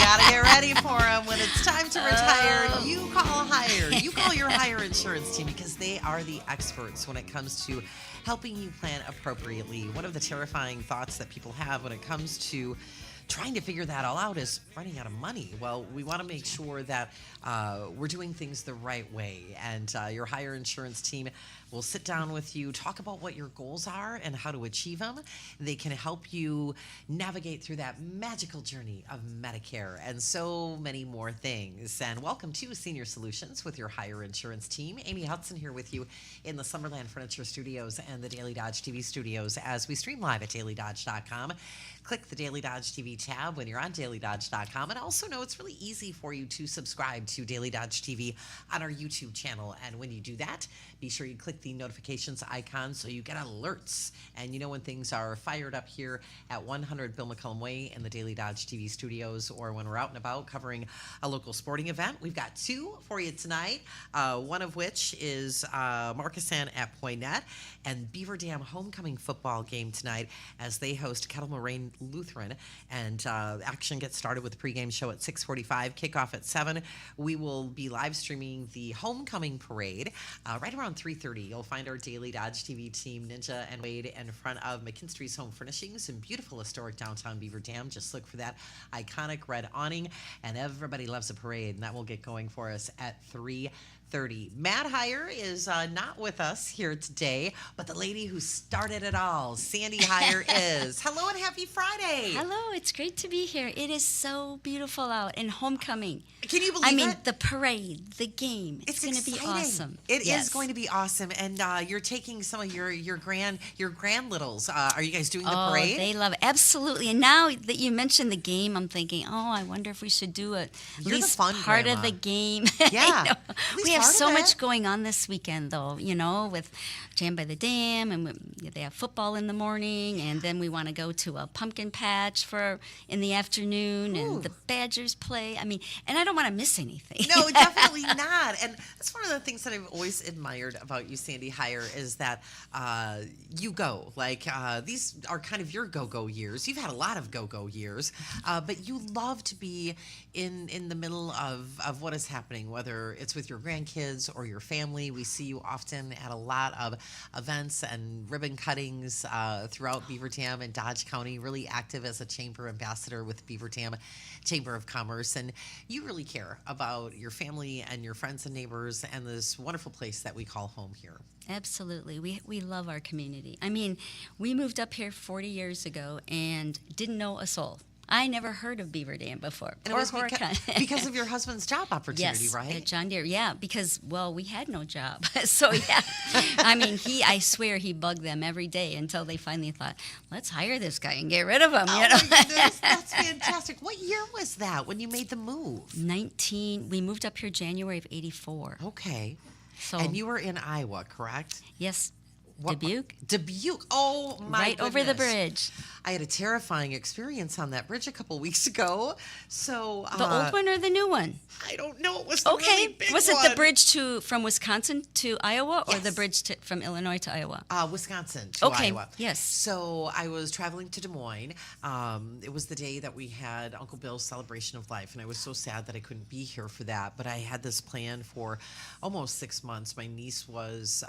gotta get ready for them. When it's time to retire, you call Heiar. You call your Heiar insurance team because they are the experts when it comes to helping you plan appropriately. One of the terrifying thoughts that people have when it comes to trying to figure that all out is running out of money. Well, we want to make sure that we're doing things the right way. And your Heiar insurance team will sit down with you, talk about what your goals are and how to achieve them. They can help you navigate through that magical journey of Medicare and so many more things. And welcome to Senior Solutions with your Heiar insurance team. Amy Hudson here with you in the Summerland Furniture Studios and the Daily Dodge TV studios as we stream live at dailydodge.com. Click the Daily Dodge TV tab when you're on dailydodge.com. And also know it's really easy for you to subscribe to Daily Dodge TV on our YouTube channel. And when you do that, be sure you click the notifications icon so you get alerts. And you know when things are fired up here at 100 Bill McCullum Way in the Daily Dodge TV studios, or when we're out and about covering a local sporting event. We've got two for you tonight, one of which is Markesan at Poinet and Beaver Dam homecoming football game tonight as they host Kettle Moraine Lutheran. And action gets started with the pregame show at 6:45, kickoff at 7. We will be live streaming the homecoming parade right around 3:30. You'll find our Daily Dodge TV team, Ninja and Wade, in front of McKinstry's Home Furnishings in beautiful historic downtown Beaver Dam. Just look for that iconic red awning, and everybody loves a parade, and that will get going for us at 3:30. Matt Heiar is not with us here today, but the lady who started it all, Sandy Heiar, is. Hello and happy Friday. Hello, it's great to be here. It is so beautiful out and homecoming. Can you believe it? The parade, the game. It's going to be awesome. It is going to be awesome, and you're taking some of your grand littles. Are you guys doing the parade? Oh, they love it. Absolutely. And now that you mentioned the game, I'm thinking, I wonder if we should do at least part of the game. Yeah. We have so much going on this weekend, though, with Jam by the Dam, and they have football in the morning, and then we want to go to a pumpkin patch in the afternoon, and the Badgers play. And I don't want to miss anything. No, definitely not. And that's one of the things that I've always admired about you, Sandy Heiar, is that you go. These are kind of your go-go years. You've had a lot of go-go years, but you love to be in the middle of what is happening, whether it's with your grandkids or your family. We see you often at a lot of events and ribbon cuttings throughout Beaver Dam and Dodge County, really active as a chamber ambassador with Beaver Dam Chamber of Commerce. And you really care about your family and your friends and neighbors and this wonderful place that we call home here. Absolutely. We love our community. We moved up here 40 years ago and didn't know a soul. I never heard of Beaver Dam before. And it was because of your husband's job opportunity, yes, right? At John Deere. Yeah, because, we had no job. So, yeah. I swear he bugged them every day until they finally thought, let's hire this guy and get rid of him. Oh, my goodness. That's fantastic. What year was that when you made the move? We moved up here January of 84. Okay. And you were in Iowa, correct? Yes. Dubuque. Oh, my Right goodness. over the bridge. I had a terrifying experience on that bridge a couple weeks ago. So the old one or the new one? I don't know. It was the really big Was one. it the bridge from Wisconsin to Iowa, or Yes. the bridge from Illinois to Iowa? Wisconsin to Iowa. Yes. So I was traveling to Des Moines. It was the day that we had Uncle Bill's celebration of life, and I was so sad that I couldn't be here for that. But I had this plan for almost 6 months. My niece was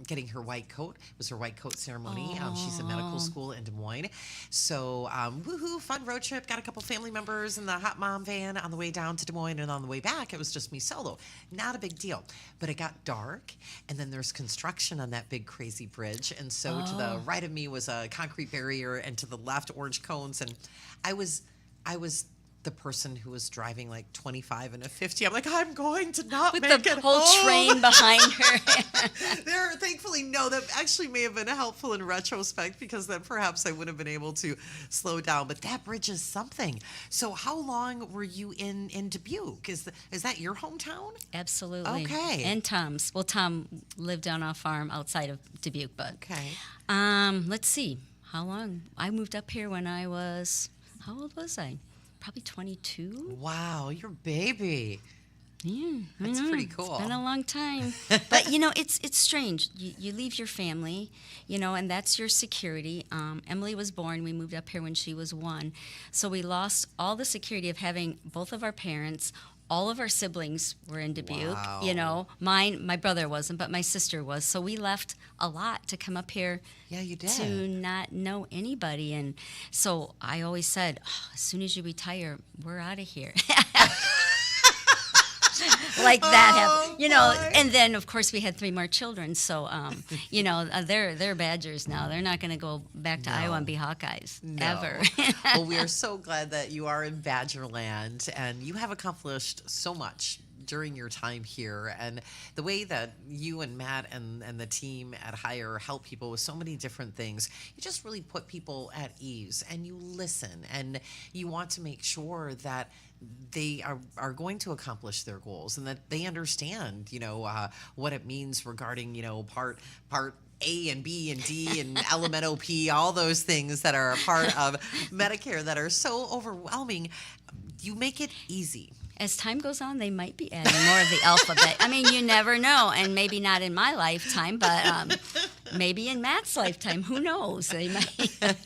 getting her white coat. It was her white coat ceremony. She's in medical school in Des Moines. So, woohoo, fun road trip. Got a couple family members in the hot mom van on the way down to Des Moines, and on the way back, it was just me solo. Not a big deal. But it got dark, and then there's construction on that big, crazy bridge. And so to the right of me was a concrete barrier, and to the left, orange cones. And I was the person who was driving like 25 and a 50. I'm like, I'm going to not With make it the whole home. train behind her. Thankfully, no, that actually may have been helpful in retrospect, because then perhaps I would have been able to slow down. But that bridge is something. So how long were you in Dubuque? Is that your hometown? Absolutely. Okay. And Tom's. Well, Tom lived on a farm outside of Dubuque, but Okay. Let's see. How long? I moved up here when I was, how old was I? Probably 22. Wow, you're a baby. Yeah, I That's know. pretty cool. It's been a long time. But, it's strange. You leave your family, and that's your security. Emily was born. We moved up here when she was 1. So we lost all the security of having both of our parents. All of our siblings were in Dubuque. Wow. My brother wasn't, but my sister was. So we left a lot to come up here. Yeah, you did. To not know anybody. And so I always said, as soon as you retire, we're out of here. Like that happened, boy. and then of course we had 3 more children, so they're Badgers now. They're not going to go back to Iowa and be Hawkeyes ever. Well, we are so glad that you are in Badgerland, and you have accomplished so much during your time here, and the way that you and Matt and the team at Heiar help people with so many different things, you just really put people at ease, and you listen, and you want to make sure that they are going to accomplish their goals, and that they understand, what it means regarding, part A and B and D and LMNOP, all those things that are a part of Medicare that are so overwhelming. You make it easy. As time goes on, they might be adding more of the alphabet. I mean, you never know, and maybe not in my lifetime, but maybe in Matt's lifetime. Who knows? They might.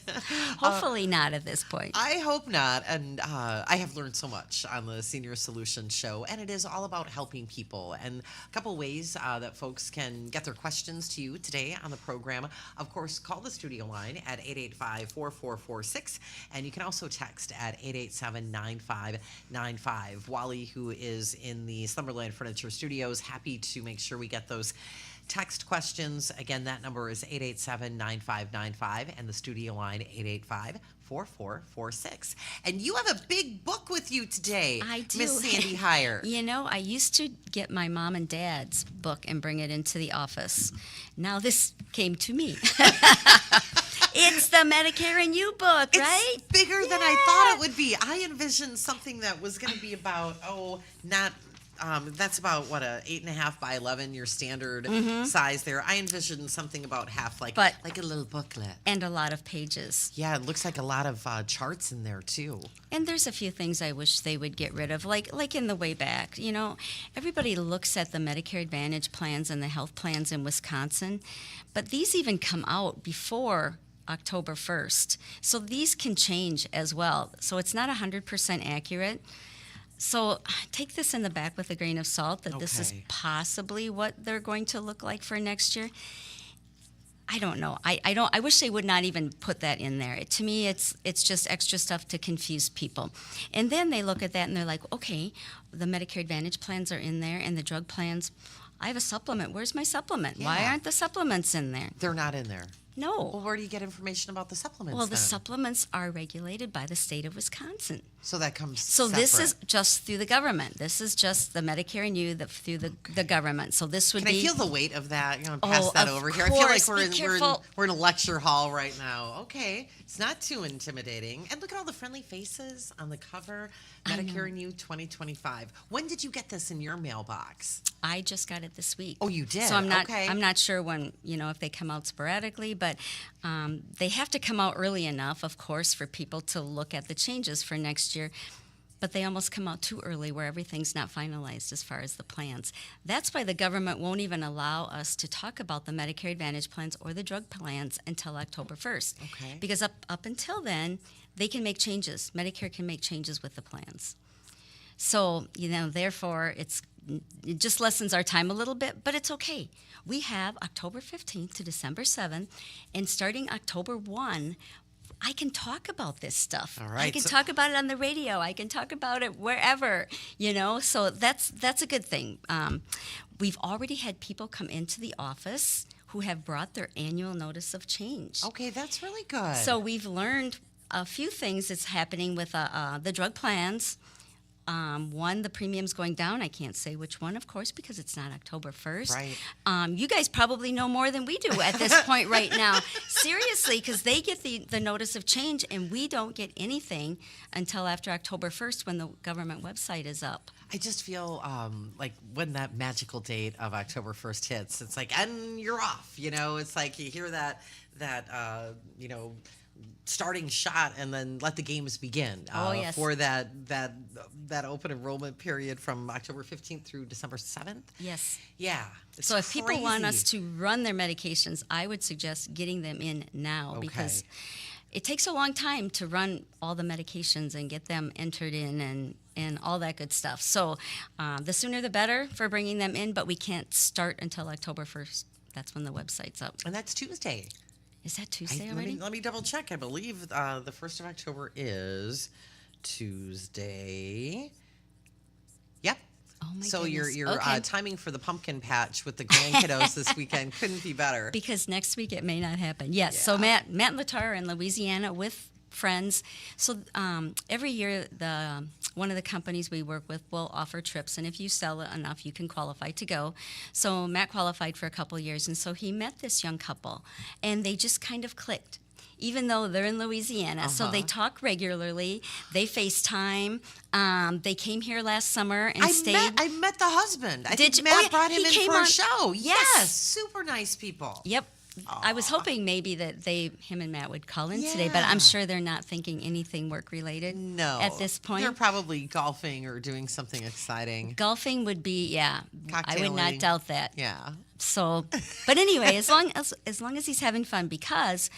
Hopefully not at this point. I hope not. And I have learned so much on the Senior Solutions Show, and it is all about helping people. And a couple ways that folks can get their questions to you today on the program. Of course, call the studio line at 885-4446, and you can also text at 887-9595. Wally, who is in the Slumberland Furniture Studios, happy to make sure we get those text questions. Again, that number is 887-9595, and the studio line 885-4446. And you have a big book with you today. I do. Miss Sandy Heiar. I used to get my mom and dad's book and bring it into the office. Now this came to me. It's the Medicare and You book, right? It's bigger than I thought it would be. I envisioned something that was going to be about, that's about what, a 8.5 by 11, your standard size there. I envisioned something about half, like a little booklet. And a lot of pages. Yeah, it looks like a lot of charts in there too. And there's a few things I wish they would get rid of, like in the way back. Everybody looks at the Medicare Advantage plans and the health plans in Wisconsin, but these even come out before October 1st. So these can change as well. So it's not 100% accurate. So take this in the back with a grain of salt that this is possibly what they're going to look like for next year. I don't know. I wish they would not even put that in there. To me, it's just extra stuff to confuse people. And then they look at that and they're like, okay, the Medicare Advantage plans are in there and the drug plans. I have a supplement. Where's my supplement? Yeah. Why aren't the supplements in there? They're not in there. No. Well, where do you get information about the supplements? Well, the then? supplements are regulated by the state of Wisconsin. So that comes So separate. this is just through the government. This is just the Medicare and You through the government. So this would Can be. I feel the weight of that? Pass Oh, that of over here. I feel like course. we're in a lecture hall right now. Okay, it's not too intimidating. And look at all the friendly faces on the cover. Medicare and You 2025. When did you get this in your mailbox? I just got it this week. Oh, you did? So I'm not. Okay. I'm not sure when. If they come out sporadically, but they have to come out early enough, of course, for people to look at the changes for next year. But they almost come out too early where everything's not finalized as far as the plans. That's why the government won't even allow us to talk about the Medicare Advantage plans or the drug plans until October 1st. Okay. Because up until then, they can make changes. Medicare can make changes with the plans. So, therefore, it just lessens our time a little bit, but it's okay. We have October 15th to December 7th, and starting October 1, I can talk about this stuff. All right. I can talk about it on the radio. I can talk about it wherever, So that's a good thing. We've already had people come into the office who have brought their annual notice of change. Okay, that's really good. So we've learned a few things that's happening with the drug plans. One, the premium's going down. I can't say which one, of course, because it's not October 1st. Right. You guys probably know more than we do at this point right now. Seriously, because they get the notice of change, and we don't get anything until after October 1st when the government website is up. I just feel like when that magical date of October 1st hits, it's like, and you're off. It's like you hear that starting shot and then let the games begin Yes. for that open enrollment period from October 15th through December 7th. Yes. Yeah. It's So if people want crazy. us to run their medications, I would suggest getting them in now because it takes a long time to run all the medications and get them entered in and all that good stuff. So the sooner the better for bringing them in, but we can't start until October 1st. That's when the website's up. And that's Tuesday. Is that Tuesday already? Let me double check. I believe the 1st of October is Tuesday. Yep. Oh my so goodness. your Okay. timing for the pumpkin patch with the grandkiddos this weekend couldn't be better. Because next week it may not happen. Yes. So Yeah. Matt and Latar are in Louisiana with friends. So every year one of the companies we work with will offer trips, and if you sell it enough, you can qualify to go. So Matt qualified for a couple of years, and so he met this young couple, and they just kind of clicked. Even though they're in Louisiana, so they talk regularly. They FaceTime. They came here last summer and stayed. I met the husband. I Did think you? Matt Oh, yeah, brought him he in came for a on- show. Yes. Yes, super nice people. Yep. I was hoping maybe that him and Matt would call in today, but I'm Yeah. sure they're not thinking anything work related. No, At this point, they're probably golfing or doing something exciting. golfing would be, yeah. I would not Cocktailing. doubt that. Yeah. So, but anyway, as long as he's having fun, because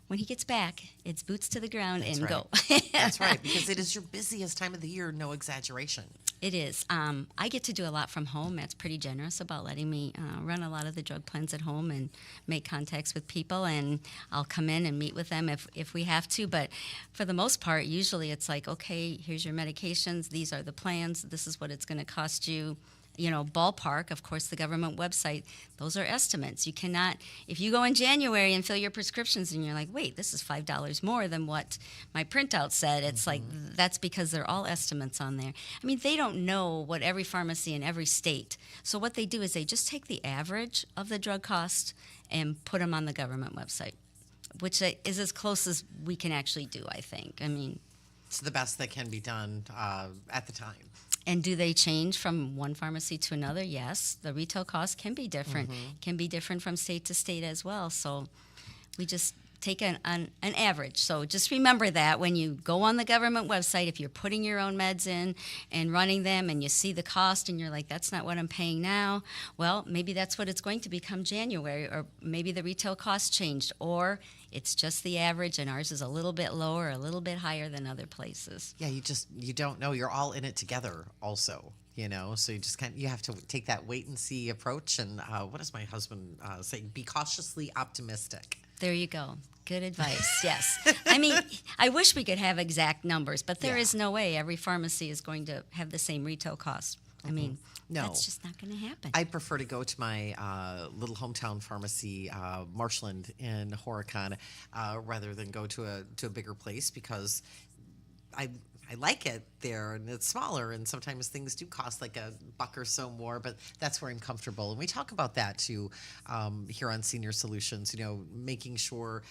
when he gets back, it's boots to the ground and go. That's right, because it is your busiest time of the year, no exaggeration. It is. I get to do a lot from home. Matt's pretty generous about letting me run a lot of the drug plans at home and make contacts with people, and I'll come in and meet with them if we have to. But for the most part, usually it's like, okay, here's your medications. These are the plans. This is what it's going to cost you. You know, ballpark, of course, the government website, those are estimates. You cannot, if you go in January and fill your prescriptions and you're like, wait, this is $5 more than what my printout said, it's like, that's because they're all estimates on there. I mean, they don't know what every pharmacy in every state. So what they do is they just take the average of the drug cost and put them on the government website, which is as close as we can actually do, I think. I mean, It's the best that can be done at the time. and do they change from one pharmacy to another? Yes. The retail cost can be different. Can be different from state to state as well. So we just take an average. So just remember that when you go on the government website, if you're putting your own meds in and running them and you see the cost and you're like, that's not what I'm paying now, well, maybe that's what it's going to become January, or maybe the retail cost changed, or it's just the average and ours is a little bit lower, a little bit higher than other places. Yeah, you don't know. You're all in it together also, you know, so you have to take that wait and see approach. And what does my husband say? Be cautiously optimistic. There you go. Good advice. Yes. I mean, I wish we could have exact numbers, but there is no way every pharmacy is going to have the same retail cost. I mean, No. that's just not going to happen. I prefer to go to my little hometown pharmacy, Marshland in Horicon, rather than go to a bigger place, because I like it there and it's smaller, and sometimes things do cost like $1 or so more, but that's where I'm comfortable. And we talk about that too here on Senior Solutions, you know, making sure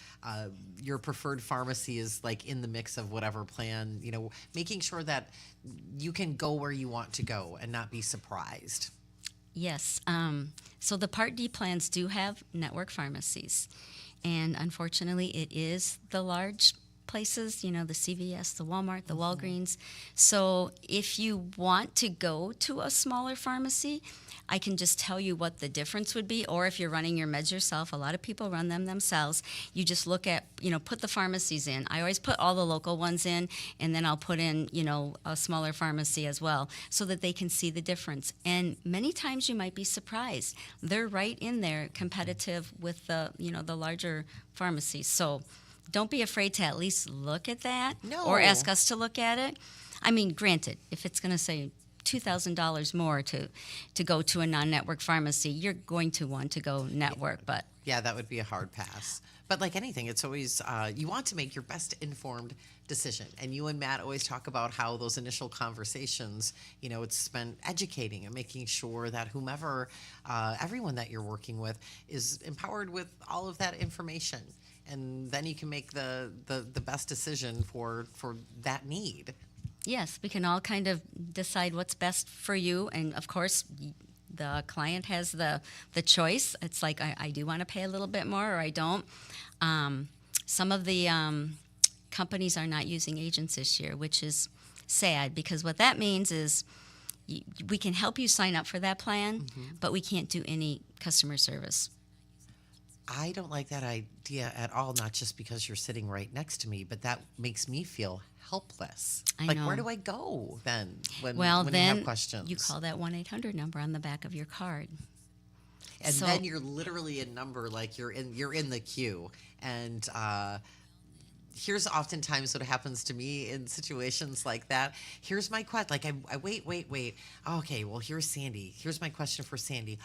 your preferred pharmacy is like in the mix of whatever plan, you know, making sure that you can go where you want to go and not be surprised. Yes. So the Part D plans do have network pharmacies. And unfortunately, it is the large places, you know, the CVS, the Walmart, the Walgreens. So if you want to go to a smaller pharmacy, I can just tell you what the difference would be. Or if you're running your meds yourself, a lot of people run them themselves. You just look at, you know, put the pharmacies in. I always put all the local ones in, and then I'll put in, you know, a smaller pharmacy as well, so that they can see the difference. And many times you might be surprised. They're right in there competitive with the, you know, the larger pharmacies. So don't be afraid to at least look at that. No. Or ask us to look at it. I mean, granted, if it's going to say $2,000 more to go to a non-network pharmacy, you're going to want to go network, but Yeah, that would be a hard pass. But like anything, it's always, you want to make your best informed decision. And you and Matt always talk about how those initial conversations, you know, it's spent educating and making sure that whomever, everyone that you're working with is empowered with all of that information. And then you can make the best decision for that need. yes, we can all kind of decide what's best for you. And of course, the client has the choice. It's like, I do want to pay a little bit more, or I don't. Some of the companies are not using agents this year, which is sad, because what that means is we can help you sign up for that plan, but we can't do any customer service. I don't like that idea at all, not just because you're sitting right next to me, but that makes me feel helpless. I know. Where do I go then when Well, you then have questions? you call that 1-800 number on the back of your card. And then you're literally a number, like you're in the queue. And here's oftentimes what happens to me in situations like that. Here's my question. Like I wait. Okay, well, here's Sandy. Here's my question for Sandy.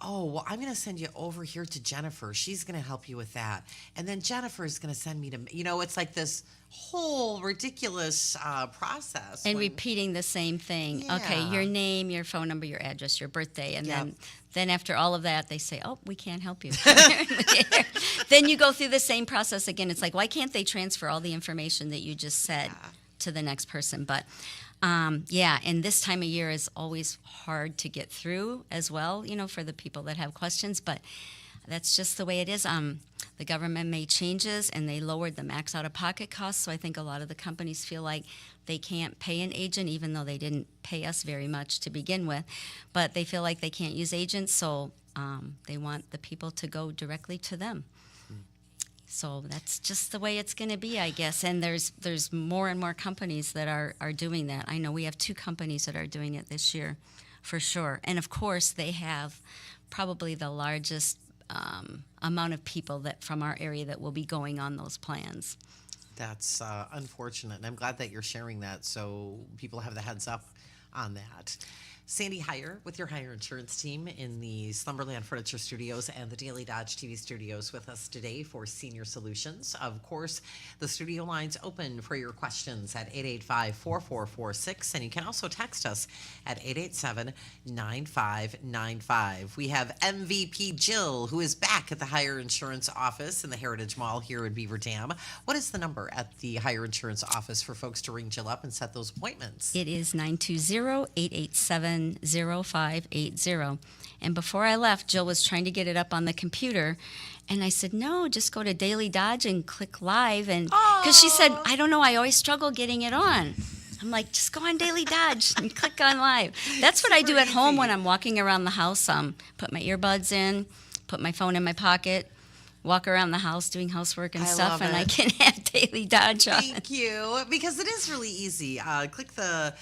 Oh, well, I'm going to send you over here to Jennifer. She's going to help you with that. And then Jennifer is going to send me to, it's like this whole ridiculous process. And repeating the same thing. Yeah. Okay, your name, your phone number, your address, your birthday. And then after all of that, they say, oh, we can't help you. Then you go through the same process again. It's like, why can't they transfer all the information that you just said to the next person? But and this time of year is always hard to get through as well, for the people that have questions. But that's just the way it is. The government made changes, and they lowered the max out-of-pocket costs. So I think a lot of the companies feel like they can't pay an agent, even though they didn't pay us very much to begin with. But they feel like they can't use agents, so they want the people to go directly to them. So that's just the way it's going to be, I guess. And there's more and more companies that are doing that. I know we have 2 companies that are doing it this year, for sure. And of course, they have probably the largest amount of people that from our area that will be going on those plans. That's unfortunate, and I'm glad that you're sharing that so people have the heads up on that. Sandy Heiar with your Heiar Insurance team in the Slumberland Furniture Studios and the Daily Dodge TV Studios with us today for Senior Solutions. Of course, the studio line's open for your questions at 885-4446, and you can also text us at 887-9595. We have MVP Jill, who is back at the Heiar Insurance office in the Heritage Mall here in Beaver Dam. What is the number at the Heiar Insurance office for folks to ring Jill up and set those appointments? It is 920-887-0580. And before I left, Jill was trying to get it up on the computer, and I said, no, just go to Daily Dodge and click live. And because she said, I don't know, I always struggle getting it on. I'm like, just go on Daily Dodge and click on live. That's what I do at home when I'm walking around the house. Put my earbuds in, put my phone in my pocket, walk around the house doing housework and stuff, and I can have Daily Dodge on. Thank you, because it is really easy. Click the,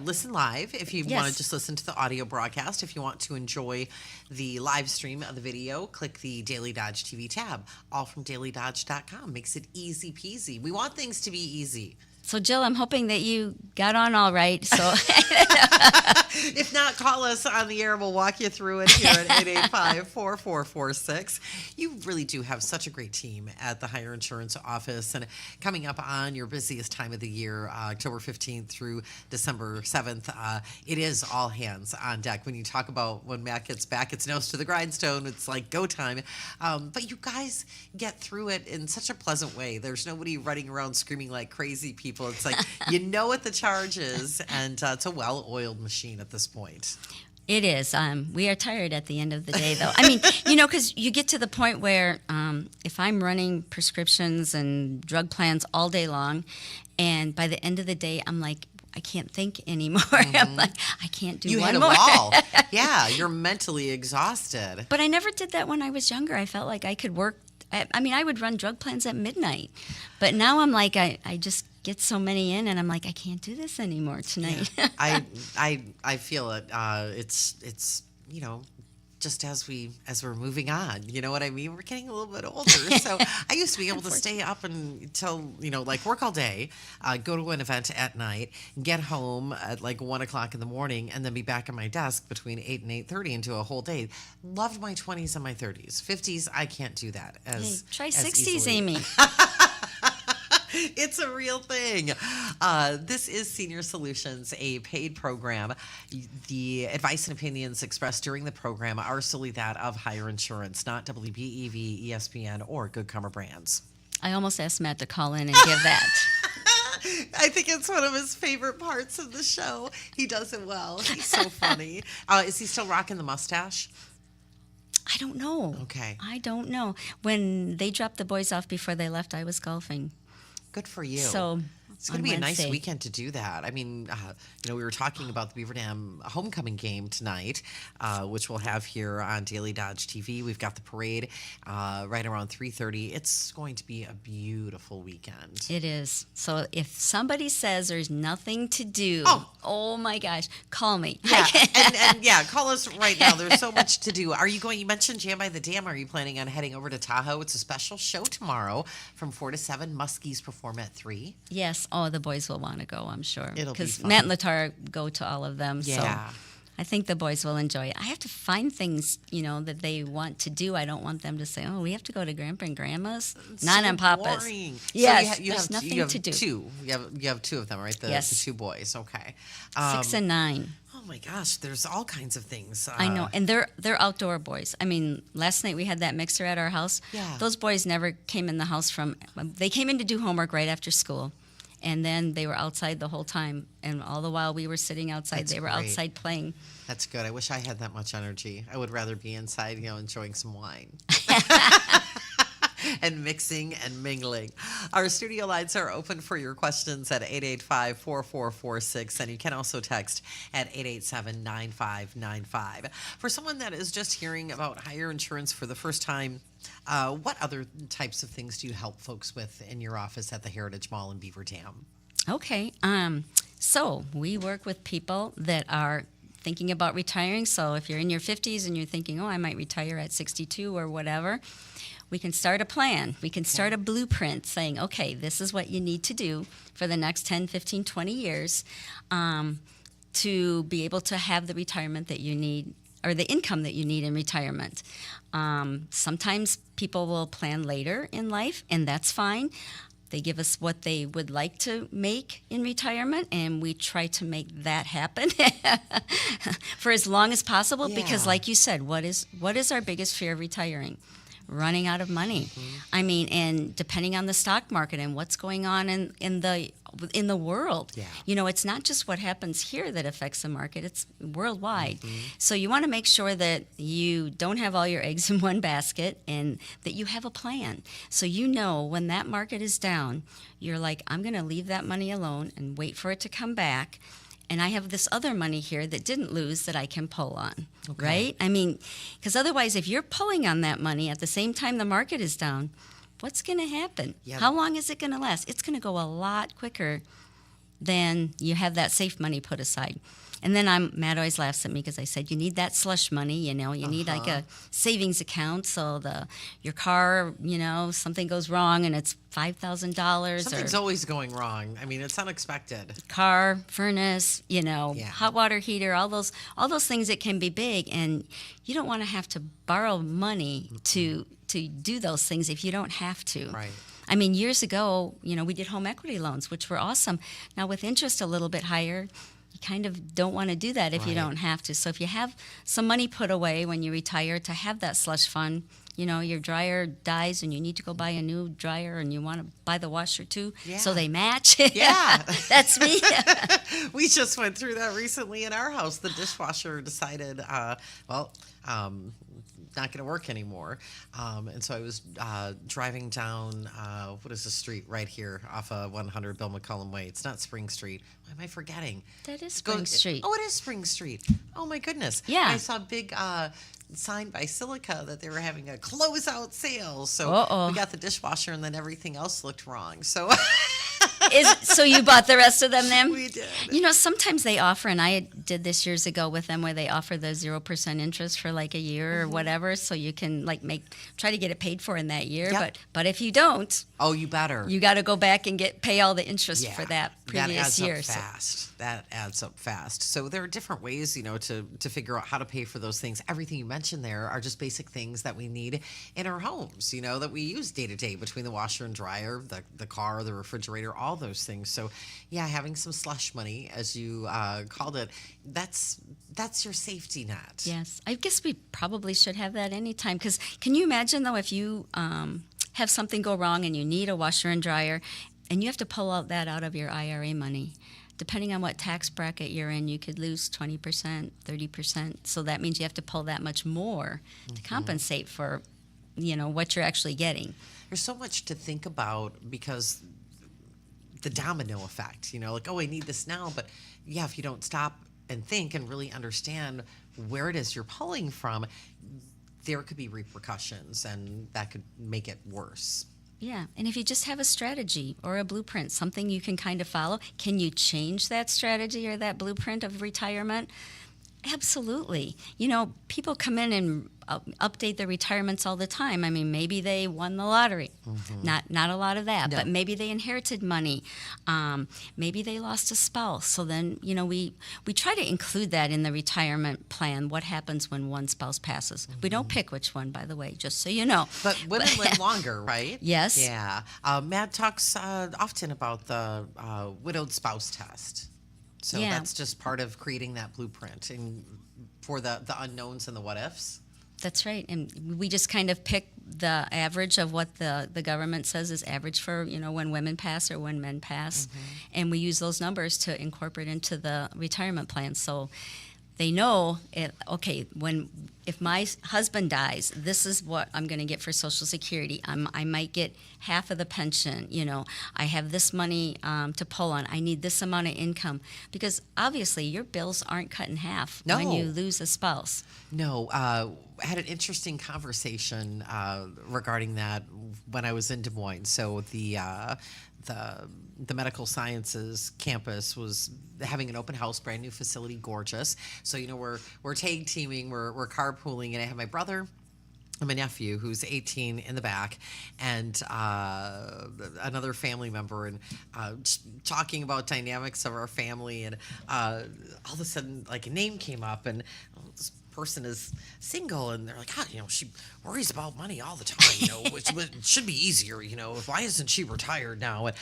listen live if you want to just listen to the audio broadcast. If you want to enjoy the live stream of the video, click the Daily Dodge TV tab. All from dailydodge.com. Makes it easy peasy. We want things to be easy. So, Jill, I'm hoping that you got on all right. So, if not, call us on the air. We'll walk you through it here at 885-4446. You really do have such a great team at the Heiar Insurance office. And coming up on your busiest time of the year, October 15th through December 7th, it is all hands on deck. When you talk about when Matt gets back, it's nose to the grindstone. It's like go time. But you guys get through it in such a pleasant way. There's nobody running around screaming like crazy people. It's like, what the charge is, and it's a well-oiled machine at this point. It is. We are tired at the end of the day, though. I mean, because you get to the point where if I'm running prescriptions and drug plans all day long, and by the end of the day, I'm like, I can't think anymore. I'm like, I can't do one more. You hit a wall. Yeah, you're mentally exhausted. But I never did that when I was younger. I felt like I could work. I would run drug plans at midnight. But now I'm like, I just get so many in, and I'm like, I can't do this anymore tonight. Yeah. I feel it. It's just as we're moving on, you know what I mean? We're getting a little bit older. So I used to be able to stay up until, work all day, go to an event at night, get home at like 1 o'clock in the morning, and then be back at my desk between 8 and 8:30 into a whole day. Loved my 20s and my 30s. 50s, I can't do that try as 60s, easily. Amy. It's a real thing. This is Senior Solutions, a paid program. The advice and opinions expressed during the program are solely that of Heiar Insurance, not WBEV, ESPN, or Good Karma Brands. I almost asked Matt to call in and give that. I think it's one of his favorite parts of the show. He does it well. He's so funny. Is he still rocking the mustache? I don't know. Okay. I don't know. When they dropped the boys off before they left, I was golfing. Good for you. So it's going to be a nice weekend to do that. I mean, we were talking about the Beaver Dam homecoming game tonight, which we'll have here on Daily Dodge TV. We've got the parade right around 3:30. It's going to be a beautiful weekend. It is. So if somebody says there's nothing to do, oh my gosh, call me. Yeah, and call us right now. There's so much to do. Are you going? You mentioned Jam by the Dam. Are you planning on heading over to Tahoe? It's a special show tomorrow from 4 to 7. Muskies perform at 3. Yes. Oh, the boys will want to go, I'm sure. It'll be because fun. Matt and Latar go to all of them. Yeah. So I think the boys will enjoy it. I have to find things, that they want to do. I don't want them to say, "Oh, we have to go to Grandpa and Grandma's." It's Not so on Papa's. boring. Yes, so there's nothing to do. Two. You have 2 of them, right? Yes. The 2 boys. Okay. 6 and 9. Oh my gosh, there's all kinds of things. I know, and they're outdoor boys. I mean, last night we had that mixer at our house. Yeah. Those boys never came in the house they came in to do homework right after school. And then they were outside the whole time. And all the while we were sitting outside, That's they were great. outside playing. That's good. I wish I had that much energy. I would rather be inside, enjoying some wine. And mixing and mingling. Our studio lines are open for your questions at 885-4446, and you can also text at 887-9595. For someone that is just hearing about Heiar Insurance for the first time, what other types of things do you help folks with in your office at the Heritage Mall in Beaver Dam? Okay. So we work with people that are thinking about retiring. So if you're in your 50s and you're thinking, I might retire at 62 or whatever, we can start a plan. We can start a blueprint saying, okay, this is what you need to do for the next 10, 15, 20 years to be able to have the retirement that you need or the income that you need in retirement. Sometimes people will plan later in life, and that's fine. They give us what they would like to make in retirement, and we try to make that happen for as long as possible. Yeah. Because, like you said, what is our biggest fear of retiring? Running out of money. Mm-hmm. I mean, and depending on the stock market and what's going on in the world. Yeah. It's not just what happens here that affects the market, it's worldwide. Mm-hmm. So you want to make sure that you don't have all your eggs in one basket and that you have a plan. So when that market is down, you're like, I'm going to leave that money alone and wait for it to come back. And I have this other money here that didn't lose that I can pull on, right? I mean, because otherwise, if you're pulling on that money at the same time the market is down, what's going to happen? Yeah. How long is it going to last? It's going to go a lot quicker than you have that safe money put aside. And then Matt always laughs at me because I said, you need that slush money, you need like a savings account. So your car, something goes wrong and it's $5,000. Something's always going wrong. I mean, it's unexpected. Car, furnace, hot water heater, all those things that can be big. And you don't want to have to borrow money to do those things if you don't have to. Right. I mean, years ago, we did home equity loans, which were awesome. Now with interest a little bit higher, you kind of don't want to do that if you don't have to. So if you have some money put away when you retire to have that slush fund, your dryer dies and you need to go buy a new dryer and you want to buy the washer too, so they match. Yeah. That's me. We just went through that recently in our house. The dishwasher decided, not going to work anymore. And so I was driving down, what is the street right here off of 100 Bill McCullum Way? It's not Spring Street. Why am I forgetting? That is Spring Street. Oh, it is Spring Street. Oh, my goodness. Yeah. I saw a big sign by Silica that they were having a closeout sale. So we got the dishwasher and then everything else looked wrong. So... So you bought the rest of them then? We did. Sometimes they offer, and I did this years ago with them, where they offer the 0% interest for like a year or whatever, so you can try to get it paid for in that year. Yep. But if you don't, you better. You got to go back and pay all the interest for that previous year. That adds up fast. So there are different ways, to figure out how to pay for those things. Everything you mentioned there are just basic things that we need in our homes, that we use day to day between the washer and dryer, the car, the refrigerator, all those things. So having some slush money, as you called it, that's your safety net. Yes. I guess we probably should have that anytime, because can you imagine though if you have something go wrong and you need a washer and dryer and you have to pull that out of your IRA money? Depending on what tax bracket you're in, you could lose 20%, 30%. So that means you have to pull that much more to compensate for, what you're actually getting. There's so much to think about because the domino effect, like, oh, I need this now. But yeah, if you don't stop and think and really understand where it is you're pulling from, there could be repercussions, and that could make it worse. Yeah, and if you just have a strategy or a blueprint, something you can kind of follow, can you change that strategy or that blueprint of retirement? Absolutely. People come in and update their retirements all the time. I mean, maybe they won the lottery. Not a lot of that, No. but maybe they inherited money. Maybe they lost a spouse. So then, we try to include that in the retirement plan. What happens when one spouse passes? We don't pick which one, by the way, just so you know. But women live longer, right? Yes. Yeah. Matt talks often about the widowed spouse test. So Yeah. that's just part of creating that blueprint and for the unknowns and the what ifs. That's right. And we just kind of pick the average of what the government says is average for, when women pass or when men pass. And we use those numbers to incorporate into the retirement plan. So they know, if my husband dies, this is what I'm going to get for Social Security. I might get half of the pension. I have this money to pull on. I need this amount of income. Because obviously your bills aren't cut in half when you lose a spouse. No. Had an interesting conversation regarding that when I was in Des Moines. So the medical sciences campus was having an open house, brand new facility, gorgeous. So we're tag teaming, we're carpooling, and I have my brother and my nephew who's 18 in the back, and another family member, and just talking about dynamics of our family, and all of a sudden, like, a name came up, and this person is single, and they're like, she worries about money all the time, which should be easier, why isn't she retired now? And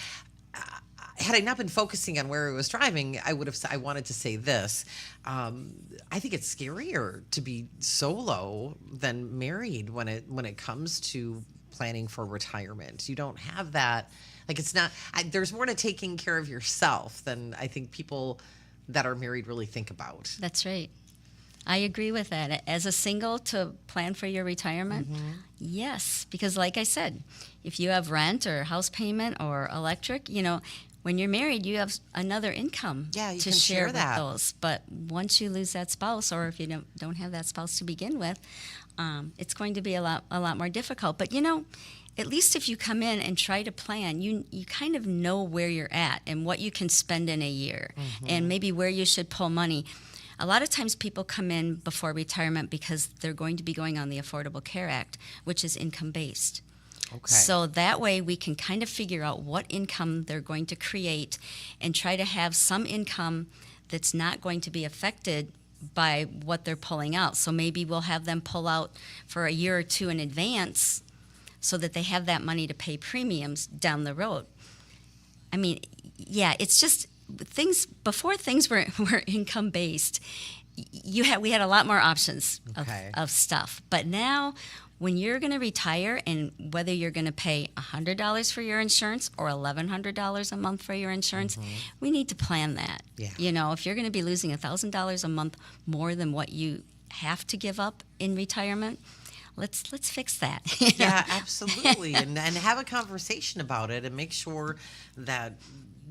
had I not been focusing on where I was driving, I wanted to say this. I think it's scarier to be solo than married when it comes to planning for retirement. You don't have that. Like, it's not. There's more to taking care of yourself than I think people that are married really think about. That's right. I agree with that. As a single, to plan for your retirement, yes, because like I said, if you have rent or house payment or electric, when you're married, you have another income you to can share that. with those. But once you lose that spouse, or if you don't have that spouse to begin with, it's going to be a lot more difficult. But at least if you come in and try to plan, you kind of know where you're at and what you can spend in a year, and maybe where you should pull money. A lot of times people come in before retirement because they're going to be going on the Affordable Care Act, which is income-based. Okay. So that way we can kind of figure out what income they're going to create and try to have some income that's not going to be affected by what they're pulling out. So maybe we'll have them pull out for a year or two in advance so that they have that money to pay premiums down the road. I mean, yeah, it's just before things were income based, we had a lot more options of stuff. But now, when you're going to retire, and whether you're going to pay $100 for your insurance or $1,100 a month for your insurance, we need to plan that. Yeah. If you're going to be losing $1,000 a month more than what you have to give up in retirement, let's fix that. Yeah, absolutely, and have a conversation about it, and make sure that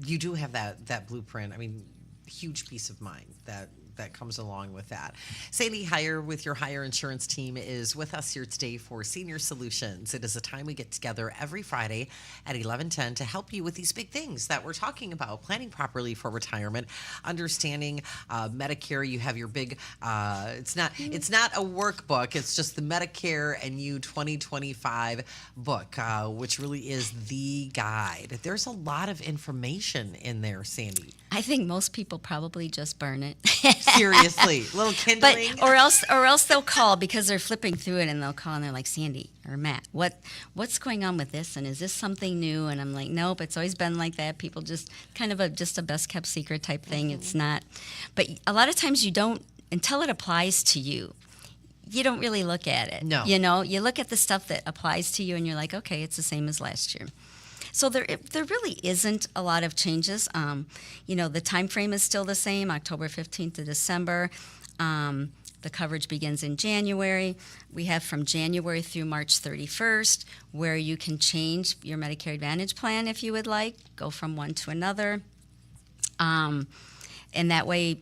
you do have that blueprint. I mean, huge peace of mind that comes along with that. Sandy Heiar with your Heiar Insurance team is with us here today for Senior Solutions. It is a time we get together every Friday at 11:10 to help you with these big things that we're talking about: planning properly for retirement, understanding Medicare. You have your big. It's not a workbook. It's just the Medicare and You 2025 book, which really is the guide. There's a lot of information in there, Sandy. I think most people probably just burn it. Seriously, little kindling. But or else they'll call because they're flipping through it, and they'll call and they're like, Sandy or Matt, what's going on with this, and is this something new? And I'm like, nope, it's always been like that. People just kind of a best kept secret type thing. It's not. But a lot of times you don't, until it applies to you, you don't really look at it. No. You look at the stuff that applies to you, and you're like, okay, it's the same as last year. So there really isn't a lot of changes. The time frame is still the same, October 15th to December. The coverage begins in January. We have from January through March 31st, where you can change your Medicare Advantage plan if you would like, go from one to another. And that way,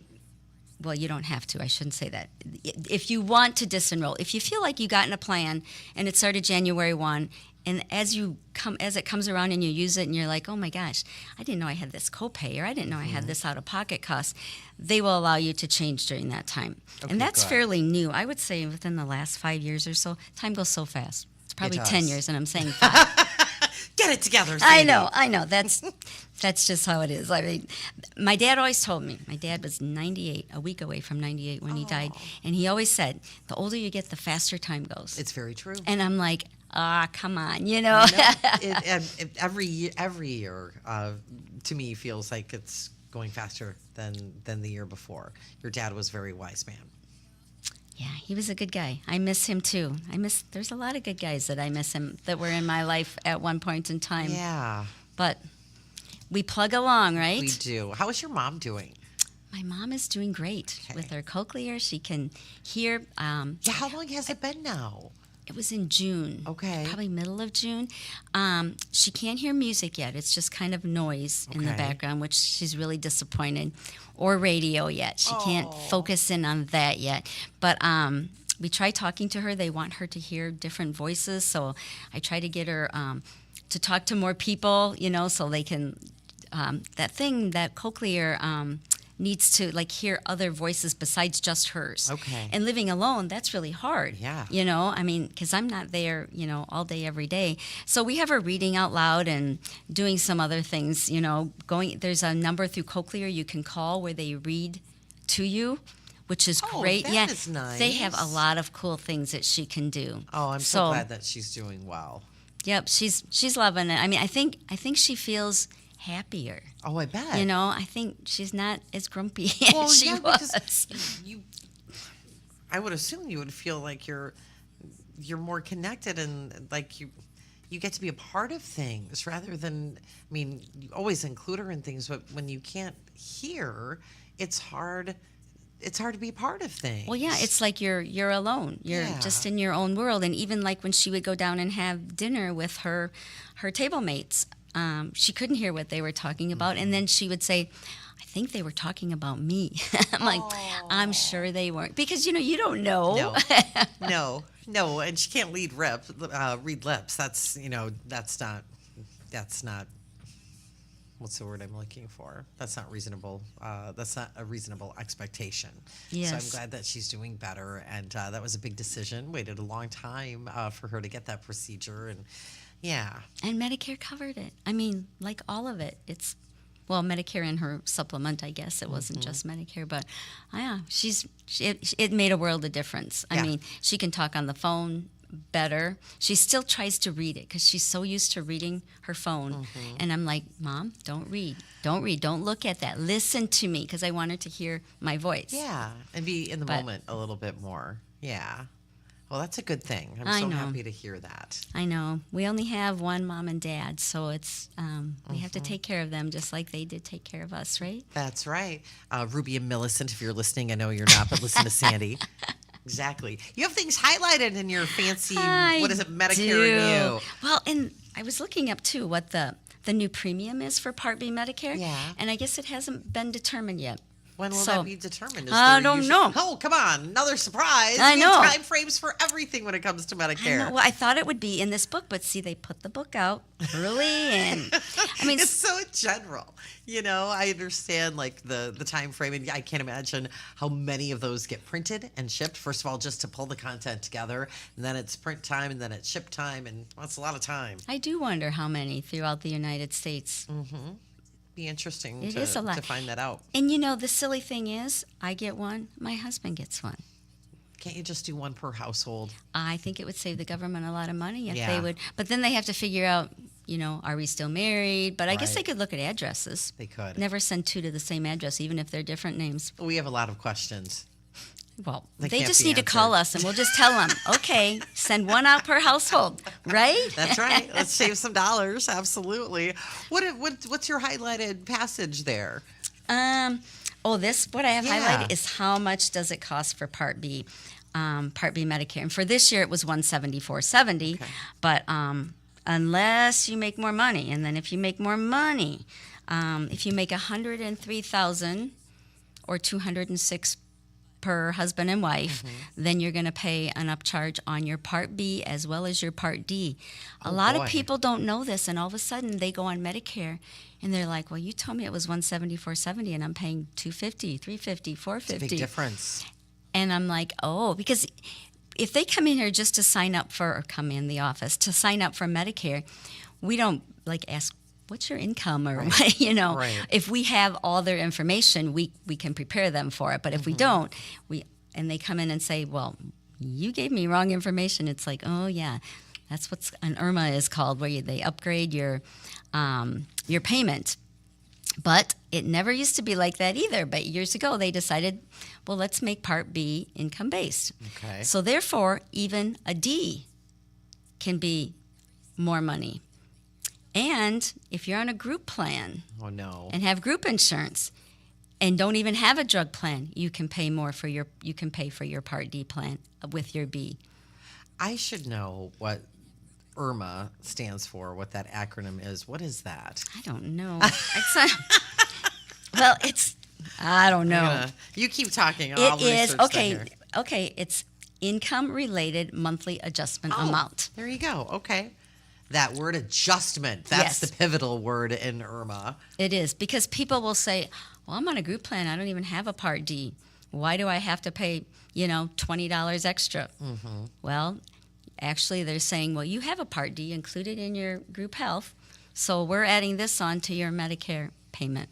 well, you don't have to. I shouldn't say that. If you want to disenroll, if you feel like you got in a plan and it started January 1, and as it comes around and you use it and you're like, oh my gosh, I didn't know I had this copay, or I didn't know I had this out-of-pocket cost, they will allow you to change during that time. Okay, and that's good. fairly new. I would say within the last 5 years or so. Time goes so fast. It's probably 10 years, and I'm saying 5. Get it together, Sandy. I know. That's just how it is. I mean, my dad always told me. My dad was 98, a week away from 98 when he died, and he always said, "The older you get, the faster time goes." It's very true. And I'm like, come on, No, every year, to me, feels like it's going faster than the year before. Your dad was a very wise man. Yeah, he was a good guy. I miss him too. There's a lot of good guys that I miss him that were in my life at one point in time. Yeah. But we plug along, right? We do. How is your mom doing? My mom is doing great with her cochlear. She can hear. Yeah, how long has it been now? It was in June. Okay. Probably middle of June. She can't hear music yet. It's just kind of noise in the Okay. background, which she's really disappointed. Or radio yet. She can't focus in on that yet. But we try talking to her. They want her to hear different voices. So I try to get her to talk to more people, so they can, that cochlear needs to hear other voices besides just hers. Okay. And living alone, that's really hard. Yeah. Because I'm not there, all day, every day. So we have her reading out loud and doing some other things, there's a number through Cochlear you can call where they read to you, which is great. That is nice. They have a lot of cool things that she can do. Oh, I'm so glad that she's doing well. Yep, she's loving it. I mean, I think she feels happier. Oh, I bet. I think she's not as grumpy as she was. Because I would assume you would feel like you're more connected and like you get to be a part of things rather than, you always include her in things, but when you can't hear, it's hard to be a part of things. Well, yeah, it's like you're alone. You're just in your own world. And even like when she would go down and have dinner with her table mates, she couldn't hear what they were talking about. And then she would say, I think they were talking about me. I'm like, I'm sure they weren't. Because, you don't know. No. And she can't read lips. That's not, what's the word I'm looking for? That's not reasonable. That's not a reasonable expectation. Yes. So I'm glad that she's doing better. And that was a big decision. Waited a long time for her to get that procedure. And yeah. And Medicare covered it. Like all of it. It's, Medicare and her supplement, I guess. It wasn't just Medicare. But, yeah, it made a world of difference. She can talk on the phone better. She still tries to read it because she's so used to reading her phone. And I'm like, Mom, don't read. Don't look at that. Listen to me because I want her to hear my voice. Yeah, and be in the moment a little bit more. Yeah. Well, that's a good thing. I'm so happy to hear that. I know. We only have one mom and dad, so it's we have to take care of them just like they did take care of us, right? That's right. Ruby and Millicent, if you're listening, I know you're not, but listen to Sandy. Exactly. You have things highlighted in your fancy, Medicare New? Well, and I was looking up, too, what the new premium is for Part B Medicare. Yeah. And I guess it hasn't been determined yet. When will that be determined? I don't know. Oh, come on. Another surprise. I know. We have time frames for everything when it comes to Medicare. I know. Well, I thought it would be in this book, but see, they put the book out early. And it's so general. I understand the time frame, and I can't imagine how many of those get printed and shipped. First of all, just to pull the content together, and then it's print time, and then it's ship time, and that's a lot of time. I do wonder how many throughout the United States. Mm-hmm. Be interesting It is a lot. to find that out. And the silly thing is, I get one, my husband gets one. Can't you just do one per household? I think it would save the government a lot of money if they would. But then they have to figure out, are we still married? But I guess they could look at addresses. They could. Never send two to the same address, even if they're different names. We have a lot of questions. Well, they just need to call us, and we'll just tell them, okay, send one out per household, right? That's right. Let's save some dollars. Absolutely. What's your highlighted passage there? Oh, this, what I have Yeah. highlighted is how much does it cost for Part B Medicare. And for this year, it was $174.70. Okay. But unless you make more money, and then if you make more money, if you make $103,000 or $206 per husband and wife, then you're going to pay an upcharge on your Part B as well as your Part D. A lot boy. of people don't know this, and all of a sudden they go on Medicare and they're like, well, you told me it was $174.70 and I'm paying $250, $350, $450. It's a big difference. And I'm like, oh, because if they come in here just to sign up for, or come in the office to sign up for Medicare, we don't like ask, what's your income, or you know, Right. if we have all their information, we can prepare them for it. But if we don't, and they come in and say, well, you gave me wrong information. It's like, oh yeah, that's what an IRMA is called, where they upgrade your payment. But it never used to be like that either. But years ago, they decided, well, let's make Part B income-based. Okay. So therefore, even a D can be more money. And if you're on a group plan Oh, no. and have group insurance and don't even have a drug plan, you can pay for your Part D plan with your B. I should know what IRMA stands for, what that acronym is. What is that? I don't know. Well, I don't know. You keep talking. It I'll is research that okay. here. Okay, it's income-related monthly adjustment Oh, amount. There you go. Okay. That word adjustment, that's Yes. the pivotal word in IRMA. It is, because people will say, well, I'm on a group plan. I don't even have a Part D. Why do I have to pay, $20 extra? Mm-hmm. Well, actually, they're saying, well, you have a Part D included in your group health, so we're adding this on to your Medicare payment.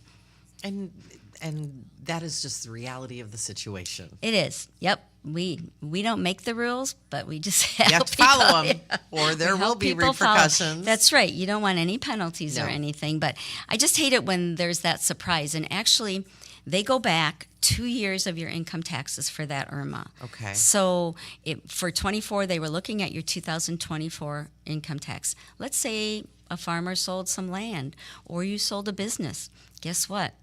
And that is just the reality of the situation. It is. Yep. We don't make the rules, but we just have You have to people- follow them, or there We will help be people follow. repercussions. That's right. You don't want any penalties No. or anything, but I just hate it when there's that surprise. And actually, they go back 2 years of your income taxes for that IRMA. Okay. So for 24, they were looking at your 2024 income tax. Let's say a farmer sold some land, or you sold a business. Guess what?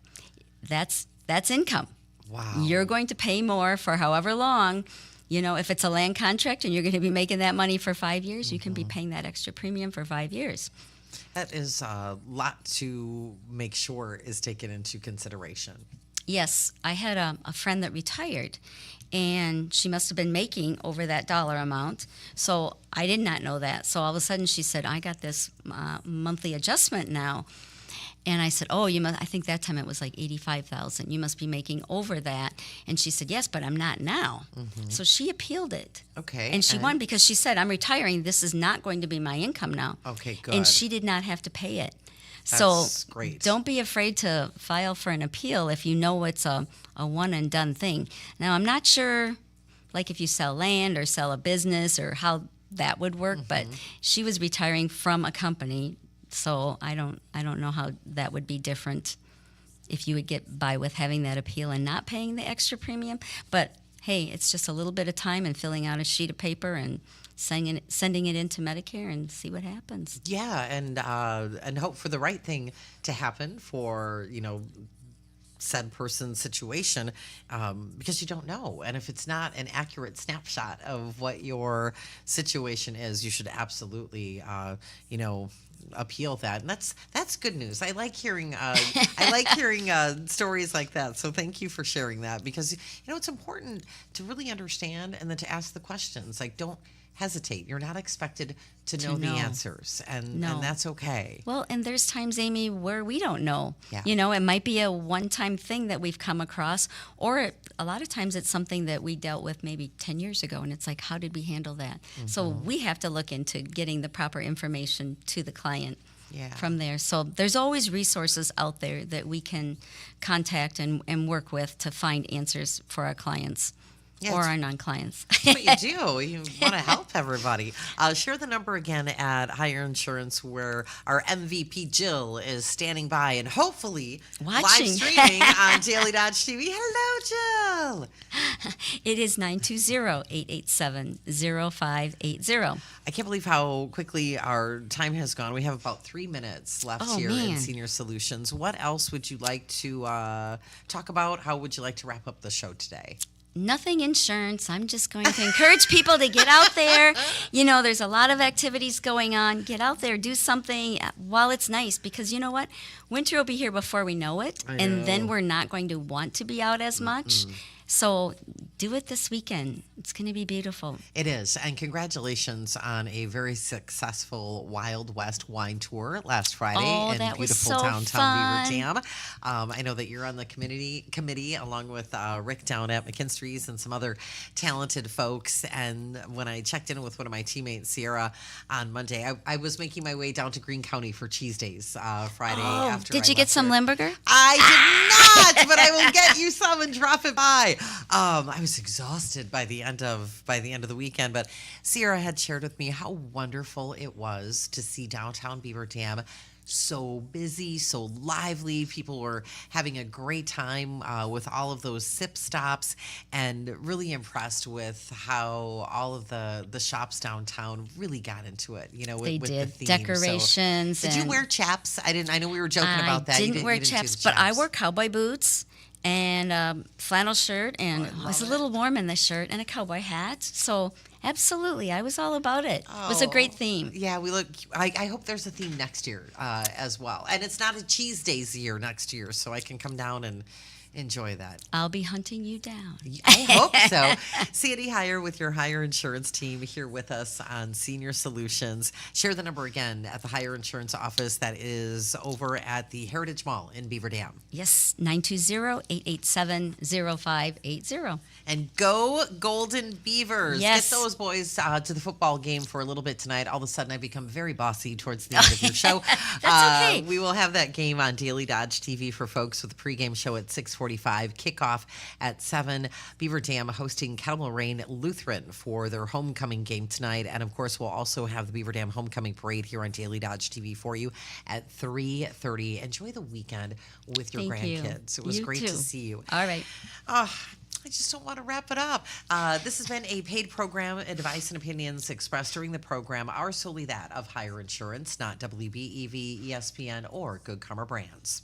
That's income. Wow. You're going to pay more for however long. If it's a land contract and you're going to be making that money for 5 years, you can be paying that extra premium for 5 years. That is a lot to make sure is taken into consideration. Yes, I had a friend that retired, and she must have been making over that dollar amount. So I did not know that. So all of a sudden she said, I got this monthly adjustment now. And I said, oh, you must. I think that time it was like $85,000. You must be making over that. And she said, yes, but I'm not now. Mm-hmm. So she appealed it. Okay. And she won because she said, I'm retiring. This is not going to be my income now. Okay, good. And she did not have to pay it. That's So great. don't be afraid to file for an appeal if you know it's a one and done thing. Now, I'm not sure, like if you sell land or sell a business or how that would work, but she was retiring from a company. So I don't know how that would be different if you would get by with having that appeal and not paying the extra premium. But hey, it's just a little bit of time and filling out a sheet of paper and sending it into Medicare and see what happens. Yeah, and hope for the right thing to happen for said person's situation, because you don't know. And if it's not an accurate snapshot of what your situation is, you should absolutely appeal that. And that's good news. I like hearing stories like that. So thank you for sharing that, because it's important to really understand and then to ask the questions. Like, don't hesitate. You're not expected to know the answers, and that's okay. Well, and there's times, Amy, where we don't know. Yeah. It might be a one-time thing that we've come across, or a lot of times it's something that we dealt with maybe 10 years ago, and it's like, how did we handle that? Mm-hmm. So we have to look into getting the proper information to the client from there. So there's always resources out there that we can contact and work with to find answers for our clients. Yeah, or our non-clients. That's what you do. You want to help everybody. Share the number again at Heiar Insurance, where our MVP Jill is standing by and hopefully Watching. live streaming on Daily Dodge TV. Hello, Jill. It is 920-887-0580. I can't believe how quickly our time has gone. We have about 3 minutes left here in man. Senior Solutions. What else would you like to talk about? How would you like to wrap up the show today? Nothing insurance. I'm just going to encourage people to get out there. You know, there's a lot of activities going on. Get out there, do something while it's nice, because you know what? Winter will be here before we know it, and then we're not going to want to be out as much. So do it this weekend. It's going to be beautiful. It is. And congratulations on a very successful Wild West wine tour last Friday in that was beautiful so downtown fun. Beaver Dam. I know that you're on the committee along with Rick down at McKinstry's and some other talented folks. And when I checked in with one of my teammates, Sierra, on Monday, I was making my way down to Greene County for Cheese Days Friday. After Did I you get left some here. Limburger? I did not, but I will get you some and drop it by. I was exhausted by the end of the weekend, but Sierra had shared with me how wonderful it was to see downtown Beaver Dam so busy, so lively. People were having a great time with all of those sip stops, and really impressed with how all of the shops downtown really got into it. You know, with, They with did. the theme. Decorations. So, did you and wear chaps? I didn't. I know we were joking about that. I You didn't wear you do chaps, the but I chaps. wore cowboy boots and flannel shirt, and it was a little warm in the shirt, and a cowboy hat. So absolutely, I was all about it. It was a great theme. Yeah, we look. I hope there's a theme next year as well, and it's not a cheese days year next year, so I can come down and enjoy that. I'll be hunting you down. I hope so. Sandy Heiar with your Heiar Insurance team here with us on Senior Solutions. Share the number again at the Heiar Insurance office that is over at the Heritage Mall in Beaver Dam. Yes, 920-887-0580. And go Golden Beavers. Yes. Get those boys to the football game for a little bit tonight. All of a sudden, I become very bossy towards the end of your show. That's okay. We will have that game on Daily Dodge TV for folks with the pregame show at 6:45, kickoff at 7. Beaver Dam hosting Kettle Moraine Lutheran for their homecoming game tonight. And, of course, we'll also have the Beaver Dam Homecoming Parade here on Daily Dodge TV for you at 3:30. Enjoy the weekend with your Thank you. grandkids. It was You great too. to see you. All right. I just don't want to wrap it up. This has been a paid program. Advice and opinions expressed during the program are solely that of Heiar Insurance, not WBEV, ESPN, or Good Karma Brands.